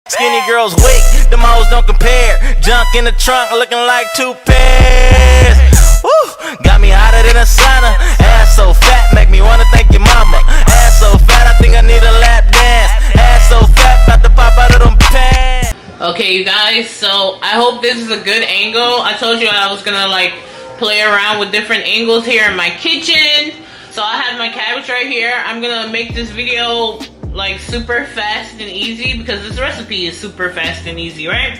Skinny girls weak, them hoes don't compare. Junk in the trunk looking like 2 pairs. Woo, got me hotter than a sauna. Ass so fat, make me wanna thank your mama. Ass so fat, I think I need a lap dance. Ass so fat, about to pop out of them pants. Okay, you guys, so I hope this is a good angle. I told you I was gonna like play around with different angles here in my kitchen. So I have my cabbage right here. I'm gonna make this video like super fast and easy because this recipe is super fast and easy, right?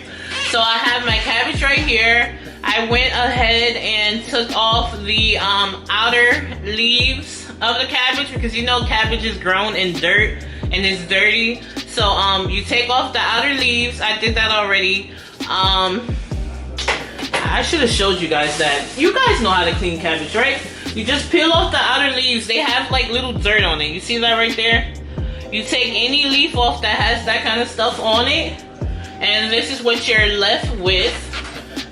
So I have my cabbage right here. I went ahead and took off the outer leaves of the cabbage because you know cabbage is grown in dirt and it's dirty. So you take off the outer leaves. I did that already. I should have showed you guys that. You guys know how to clean cabbage, right? You just peel off the outer leaves. They have like little dirt on it. You see that right there? You take any leaf off that has that kind of stuff on it, and this is what you're left with.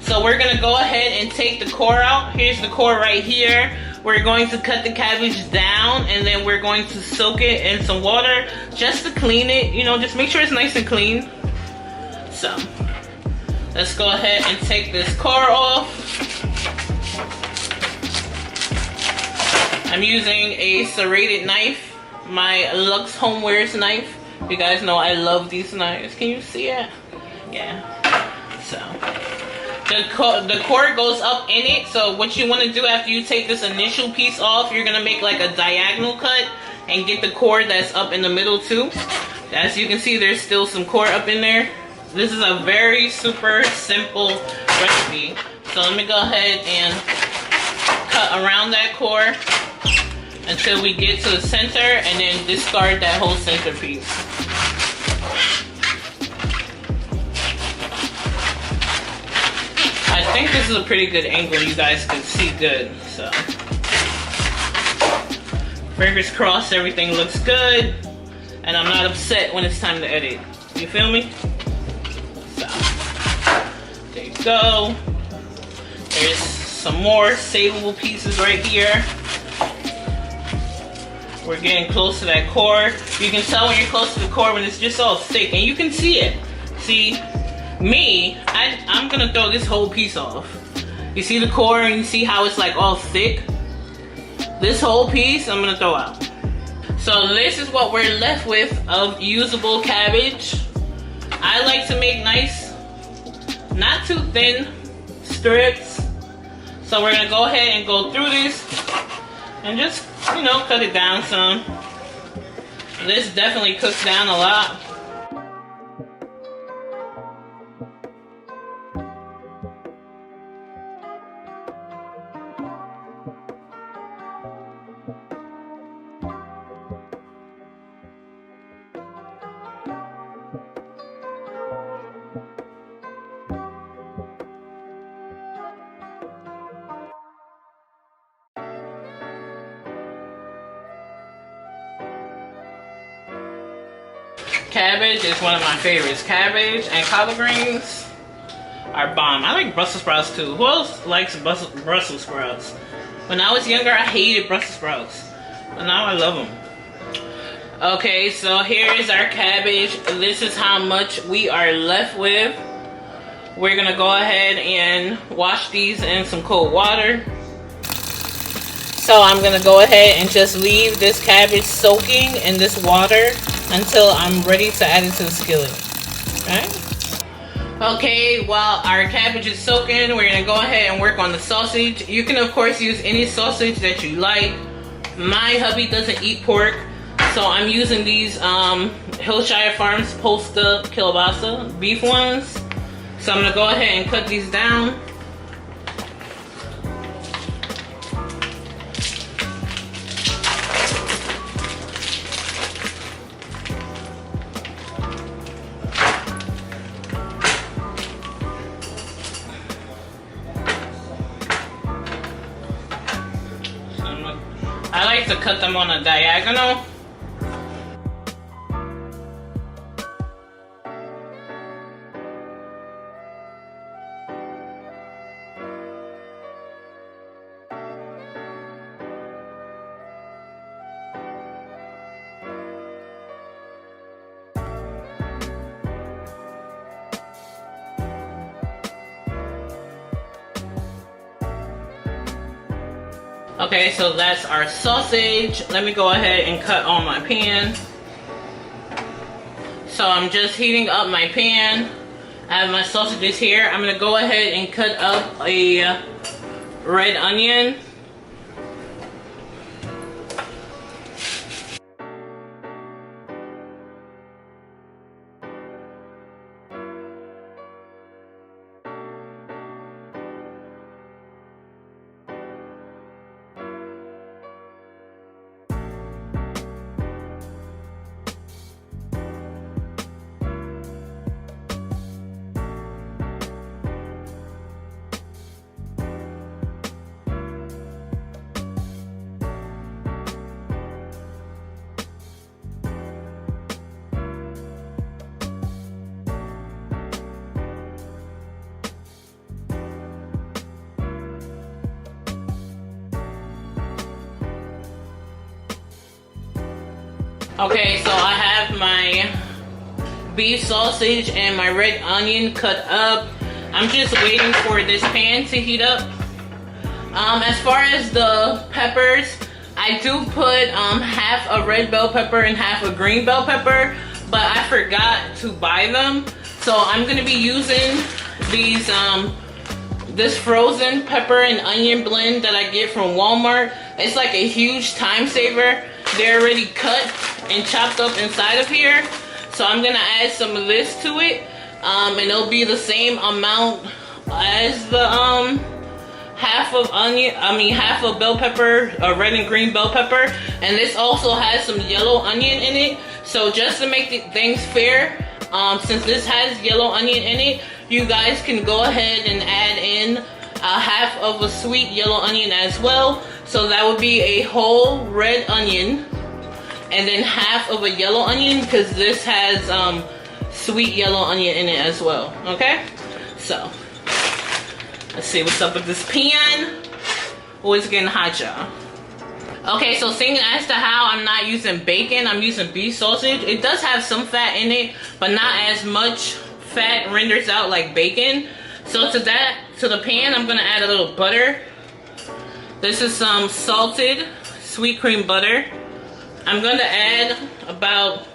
So we're gonna go ahead and take the core out. Here's the core right here. We're going to cut the cabbage down, and then we're going to soak it in some water just to clean it. You know, just make sure it's nice and clean. So let's go ahead and take this core off. I'm using a serrated knife. My Lux Homewares knife. You guys know I love these knives. Can you see it? Yeah. So the core goes up in it. So what you want to do after you take this initial piece off, you're gonna make like a diagonal cut and get the core that's up in the middle too. As you can see, there's still some core up in there. This is a very super simple recipe. So let me go ahead and cut around that core until we get to the center, and then discard that whole center piece. I think this is a pretty good angle. You guys can see good. So fingers crossed everything looks good and I'm not upset when it's time to edit. You feel me? So there you go. There's some more savable pieces right here. We're getting close to that core. You can tell when you're close to the core when it's just all thick, and you can see it. See, me, I'm gonna throw this whole piece off. You see the core and you see how it's like all thick? This whole piece I'm gonna throw out. So this is what we're left with of usable cabbage. I like to make nice, not too thin strips. So we're gonna go ahead and go through this and just, you know, cut it down some. This definitely cooks down a lot. Cabbage is one of my favorites. Cabbage and collard greens are bomb. I like Brussels sprouts too. Who else likes Brussels sprouts? When I was younger, I hated Brussels sprouts, but now I love them. Okay, so here is our cabbage. This is how much we are left with. We're gonna go ahead and wash these in some cold water. So I'm gonna go ahead and just leave this cabbage soaking in this water until I'm ready to add it to the skillet. Okay, while our cabbage is soaking, we're gonna go ahead and work on the sausage. You can of course use any sausage that you like. My hubby doesn't eat pork, so I'm using these Hillshire Farms Polska Kielbasa beef ones. So I'm gonna go ahead and cut these down. I like to cut them on a diagonal. Okay, so that's our sausage. Let me go ahead and cut on my pan. So I'm just heating up my pan. I have my sausages here. I'm gonna go ahead and cut up a red onion. Okay, so I have my beef sausage and my red onion cut up. I'm just waiting for this pan to heat up. As far as the peppers, I do put half a red bell pepper and half a green bell pepper, but I forgot to buy them. So I'm gonna be using these this frozen pepper and onion blend that I get from Walmart. It's like a huge time saver. They're already cut and chopped up inside of here. So I'm gonna add some of this to it. And it'll be the same amount as the half of bell pepper, red and green bell pepper. And this also has some yellow onion in it. So just to make things fair, since this has yellow onion in it, you guys can go ahead and add in half of a sweet yellow onion as well. So that would be a whole red onion and then half of a yellow onion, because this has sweet yellow onion in it as well. Okay, so let's see what's up with this pan. Oh, it's getting hot, y'all. Okay, so seeing as to how I'm not using bacon, I'm using beef sausage. It does have some fat in it, but not as much fat renders out like bacon. So to the pan, I'm gonna add a little butter. This is some salted sweet cream butter. I'm gonna add about,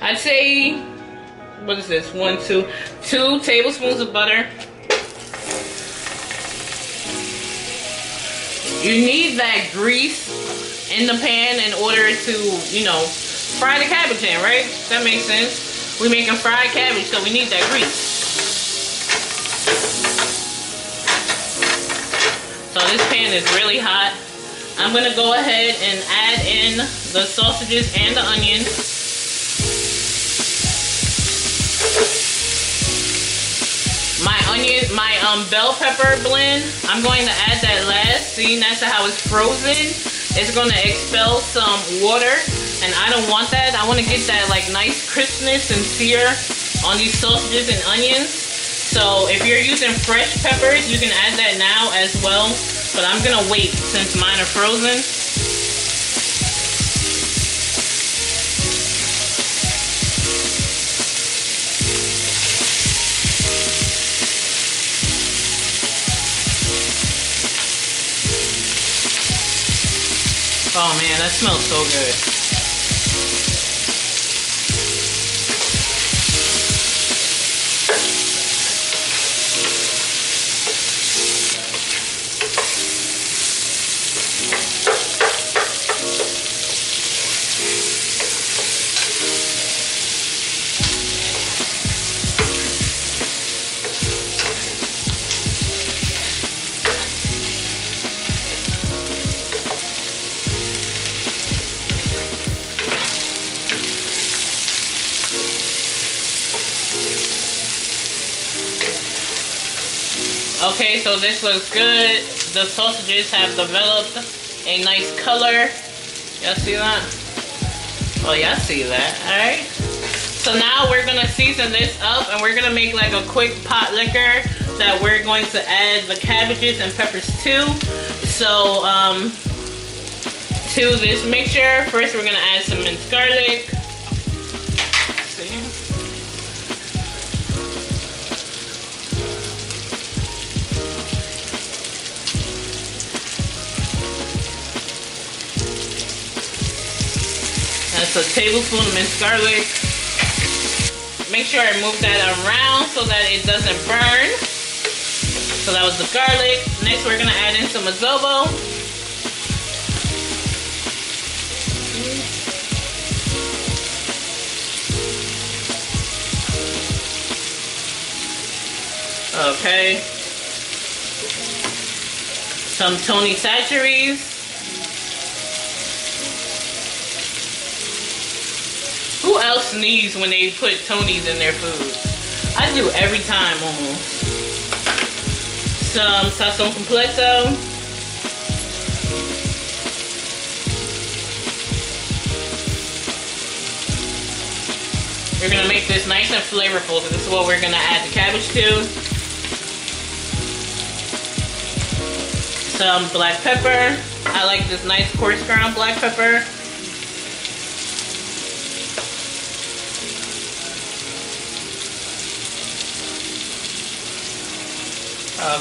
I'd say, what is this? 2 tablespoons of butter. You need that grease in the pan in order to, you know, fry the cabbage in, right? That makes sense. We're making fried cabbage, so we need that grease. So this pan is really hot. I'm gonna go ahead and add in the sausages and the onions. My bell pepper blend, I'm going to add that last. See, that's how it's frozen. It's gonna expel some water, and I don't want that. I want to get that like nice crispness and sear on these sausages and onions. So if you're using fresh peppers, you can add that now as well. But I'm gonna wait since mine are frozen. Oh man, that smells so good. Okay, so this looks good. The sausages have developed a nice color. Y'all see that? Oh, y'all see that, alright? So now we're gonna season this up, and we're gonna make like a quick pot liquor that we're going to add the cabbages and peppers to. So, to this mixture, first we're gonna add some minced garlic. a tablespoon of minced garlic. Make sure I move that around so that it doesn't burn. So that was the garlic. Next we're gonna add in some adobo. Okay. Some Tony Chachere's. Who else sneezes when they put Tony's in their food? I do every time almost. Some sazon completo. We're gonna make this nice and flavorful. So this is what we're gonna add the cabbage to. Some black pepper. I like this nice coarse ground black pepper.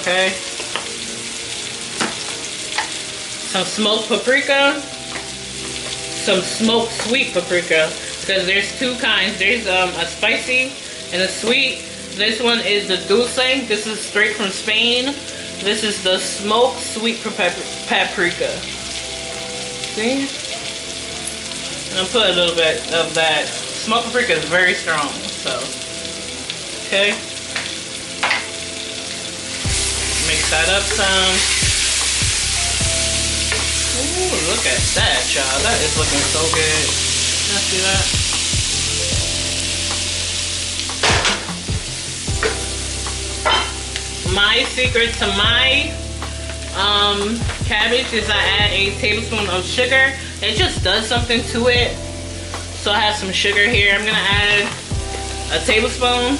Okay. Some smoked paprika. Some smoked sweet paprika. Because there's two kinds. There's a spicy and a sweet. This one is the dulce. This is straight from Spain. This is the smoked sweet paprika. See? And I'll put a little bit of that. Smoked paprika is very strong. So, okay. Mix that up some. Ooh, look at that, y'all. That is looking so good. Y'all see that? My secret to my cabbage is I add a tablespoon of sugar. It just does something to it. So I have some sugar here. I'm gonna add a tablespoon.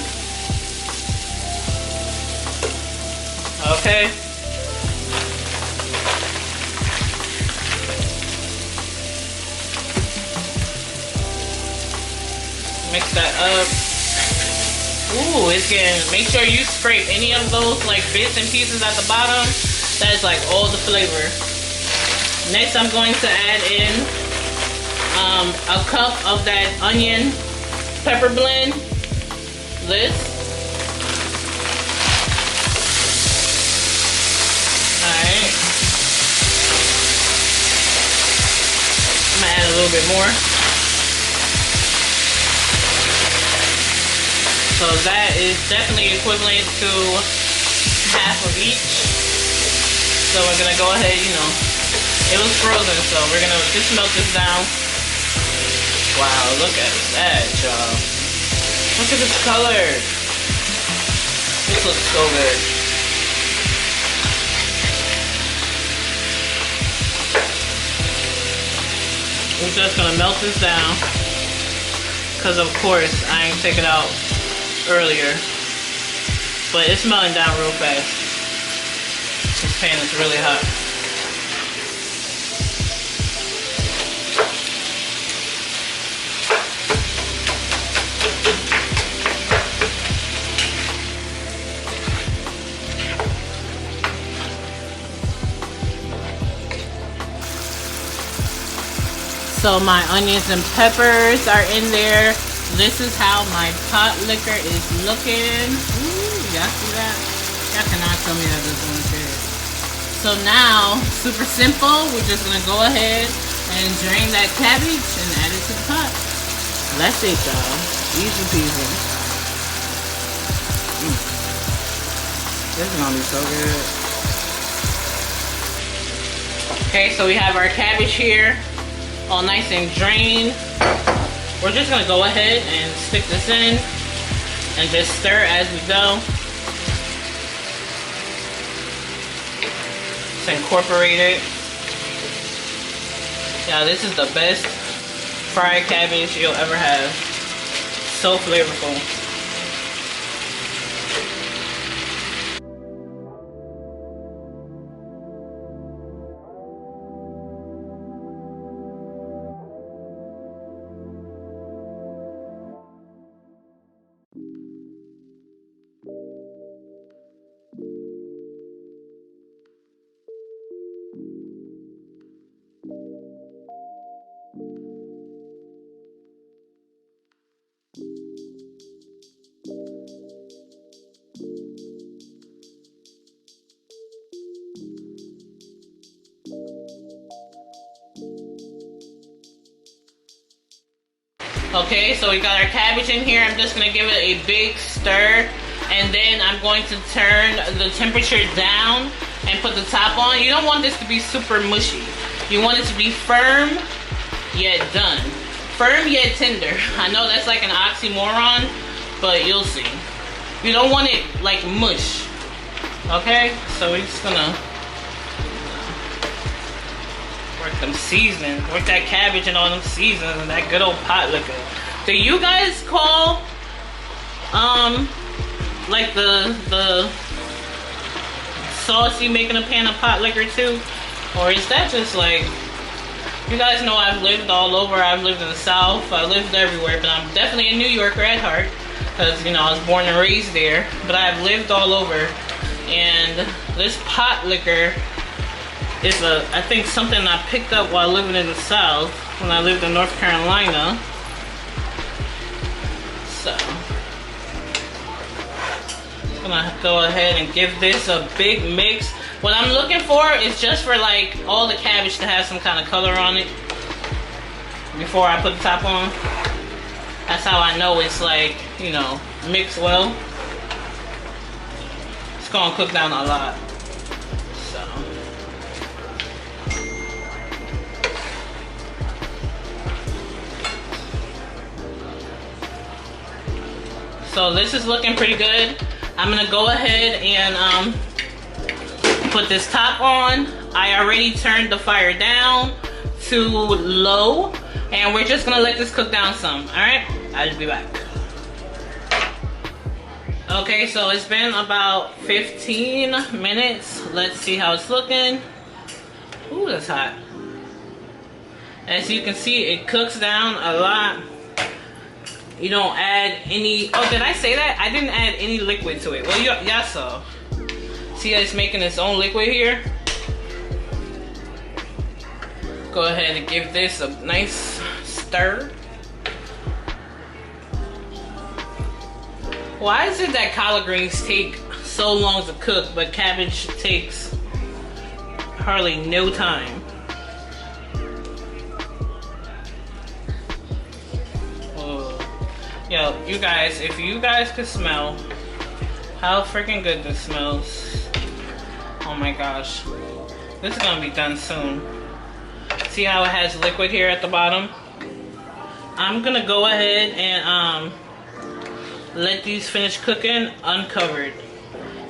Okay. Mix that up. Ooh, it's getting, make sure you scrape any of those like bits and pieces at the bottom. That is like all the flavor. Next I'm going to add in a cup of that onion pepper blend. This. Alright. I'm gonna add a little bit more. So that is definitely equivalent to half of each. So we're gonna go ahead, you know, it was frozen, so we're gonna just melt this down. Wow, look at that, y'all. Look at this color. This looks so good. We're just gonna melt this down. Because of course, I ain't take it out earlier, but it's melting down real fast. This pan is really hot. So my onions and peppers are in there. This is how my pot liquor is looking. Ooh, y'all see that? Y'all cannot tell me that this one's good. So now, super simple, we're just gonna go ahead and drain that cabbage and add it to the pot. That's it, y'all. Easy peasy. This is gonna be so good. Okay, so we have our cabbage here, all nice and drained. We're just gonna go ahead and stick this in and just stir as we go. Just incorporate it. Yeah, this is the best fried cabbage you'll ever have. So flavorful. Okay, so we got our cabbage in here. I'm just gonna give it a big stir, and then I'm going to turn the temperature down and put the top on. You don't want this to be super mushy. You want it to be firm yet done. Firm yet tender. I know that's like an oxymoron, but you'll see. You don't want it like mush. Okay, so we're just gonna work them seasonings, work that cabbage and all them seasonings and that good old pot liquor. Do you guys call like the sauce you make in a pan of pot liquor too? Or is that just like, you guys know I've lived all over. I've lived in the South, I lived everywhere, but I'm definitely a New Yorker at heart, because you know I was born and raised there, but I've lived all over. And this pot liquor is I think something I picked up while living in the South when I lived in North Carolina. So I'm gonna go ahead and give this a big mix. What I'm looking for is just for like all the cabbage to have some kind of color on it before I put the top on. That's how I know it's like, you know, mixed well. It's gonna cook down a lot. So this is looking pretty good. I'm gonna go ahead and put this top on. I already turned the fire down to low, and we're just gonna let this cook down some. All right, I'll be back. Okay, so it's been about 15 minutes. Let's see how it's looking. Ooh, that's hot. As you can see, it cooks down a lot. You don't add any, oh, did I say that? I didn't add any liquid to it. Well, y'all saw. See how it's making its own liquid here? Go ahead and give this a nice stir. Why is it that collard greens take so long to cook, but cabbage takes hardly no time? Yo, you guys, if you guys could smell how freaking good this smells. Oh my gosh. This is gonna be done soon. See how it has liquid here at the bottom? I'm gonna go ahead and let these finish cooking uncovered,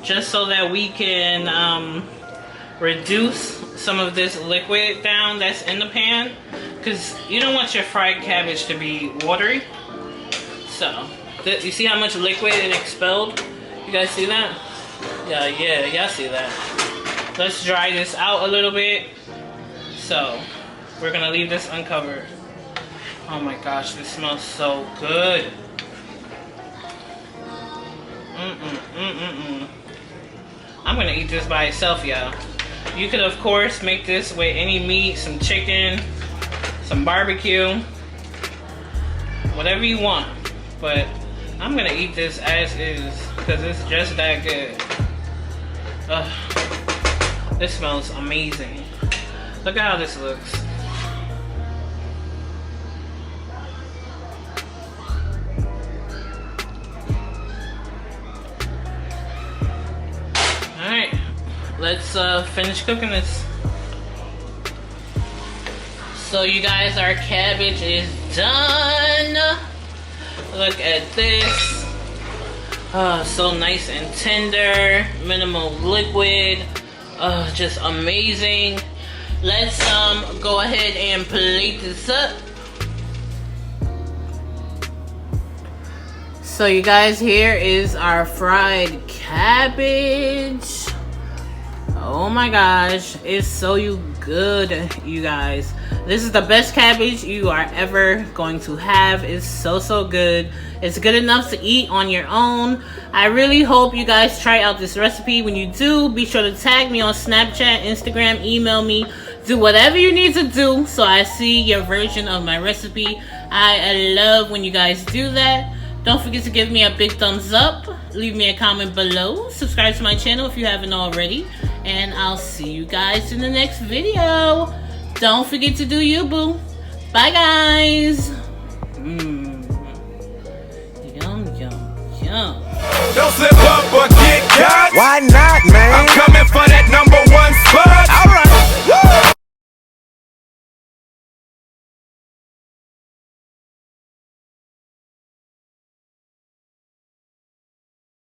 just so that we can reduce some of this liquid down that's in the pan, because you don't want your fried cabbage to be watery. So, you see how much liquid it expelled? You guys see that? Yeah, y'all see that. Let's dry this out a little bit. So, we're gonna leave this uncovered. Oh my gosh, this smells so good. I'm gonna eat this by itself, y'all. You could, of course, make this with any meat, some chicken, some barbecue, whatever you want. But I'm gonna eat this as is, because it's just that good. Ugh. This smells amazing. Look at how this looks. Alright, let's finish cooking this. So you guys, our cabbage is done. Look at this. So nice and tender, minimal liquid, just amazing. Let's go ahead and plate this up. So you guys, here is our fried cabbage. Oh my gosh, it's so good, you guys. This is the best cabbage you are ever going to have. It's so good. It's good enough to eat on your own. I really hope you guys try out this recipe. When you do, be sure to tag me on Snapchat, Instagram, email me. Do whatever you need to do so I see your version of my recipe. I love when you guys do that. Don't forget to give me a big thumbs up. Leave me a comment below. Subscribe to my channel if you haven't already. And I'll see you guys in the next video. Don't forget to do you, boo. Bye, guys. up. Don't slip up or get caught. Why not, man? I'm coming for that